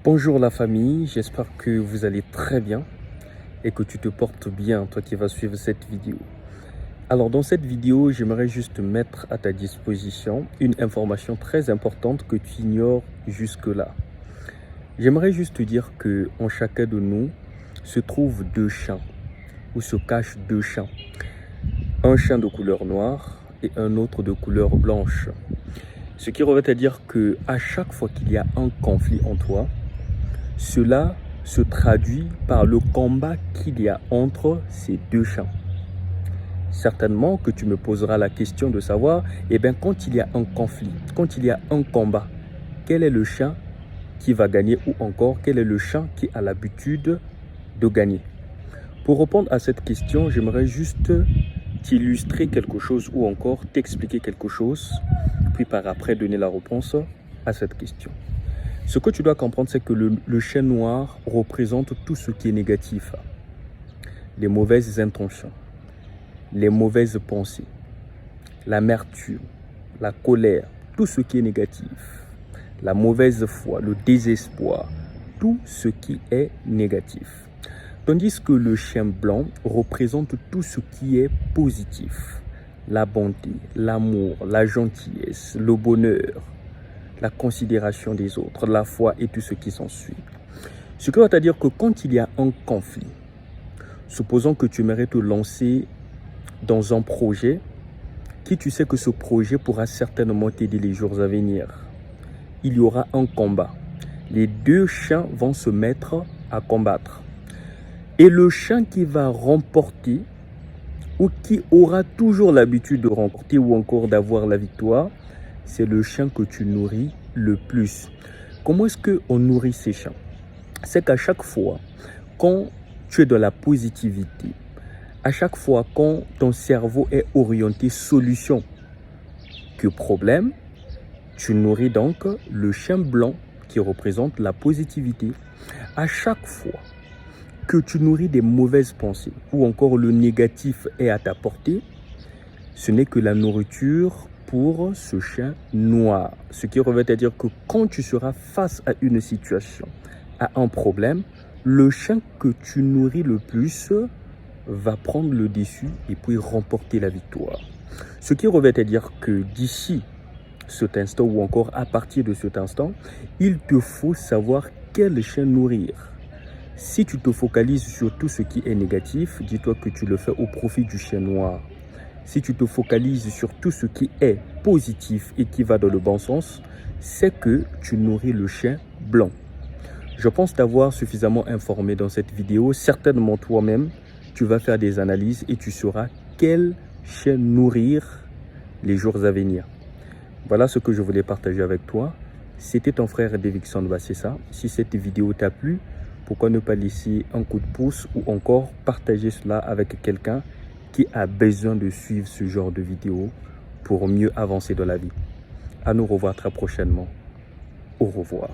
Bonjour la famille, j'espère que vous allez très bien et que tu te portes bien, toi qui vas suivre cette vidéo. Alors dans cette vidéo, j'aimerais juste mettre à ta disposition une information très importante que tu ignores jusque-là. J'aimerais juste te dire que en chacun de nous se trouvent deux champs, ou se cachent deux champs. Un champ de couleur noire et un autre de couleur blanche. Ce qui revient à dire que à chaque fois qu'il y a un conflit en toi, cela se traduit par le combat qu'il y a entre ces deux champs. Certainement que tu me poseras la question de savoir, quand il y a un conflit, quand il y a un combat, quel est le champ qui va gagner ou encore quel est le champ qui a l'habitude de gagner? Pour répondre à cette question, j'aimerais juste t'illustrer quelque chose ou encore t'expliquer quelque chose, puis par après donner la réponse à cette question. Ce que tu dois comprendre, c'est que le champ noir représente tout ce qui est négatif. Les mauvaises intentions, les mauvaises pensées, l'amertume, la colère, tout ce qui est négatif, la mauvaise foi, le désespoir, tout ce qui est négatif. Tandis que le champ blanc représente tout ce qui est positif, la bonté, l'amour, la gentillesse, le bonheur, la considération des autres, la foi et tout ce qui s'ensuit. Ce qui va dire que quand il y a un conflit, supposons que tu aimerais te lancer dans un projet, qui tu sais que ce projet pourra certainement t'aider les jours à venir. Il y aura un combat. Les deux champs vont se mettre à combattre. Et le champ qui va remporter, ou qui aura toujours l'habitude de remporter ou encore d'avoir la victoire, c'est le champ que tu nourris le plus. Comment est-ce qu'on nourrit ces champs? C'est qu'à chaque fois, quand tu es dans la positivité, à chaque fois quand ton cerveau est orienté solution que problème, tu nourris donc le champ blanc qui représente la positivité. À chaque fois que tu nourris des mauvaises pensées ou encore le négatif est à ta portée, ce n'est que la nourriture pour ce champ noir. Ce qui revient à dire que quand tu seras face à une situation, à un problème, le champ que tu nourris le plus va prendre le dessus et puis remporter la victoire. Ce qui revient à dire que d'ici cet instant ou encore à partir de cet instant, il te faut savoir quel champ nourrir. Si tu te focalises sur tout ce qui est négatif, dis-toi que tu le fais au profit du champ noir. Si tu te focalises sur tout ce qui est positif et qui va dans le bon sens, c'est que tu nourris le champ blanc. Je pense t'avoir suffisamment informé dans cette vidéo. Certainement toi-même, tu vas faire des analyses et tu sauras quel champ nourrir les jours à venir. Voilà ce que je voulais partager avec toi. C'était ton frère Davidson Bassessa. Si cette vidéo t'a plu, pourquoi ne pas laisser un coup de pouce ou encore partager cela avec quelqu'un qui a besoin de suivre ce genre de vidéos pour mieux avancer dans la vie. À nous revoir très prochainement. Au revoir.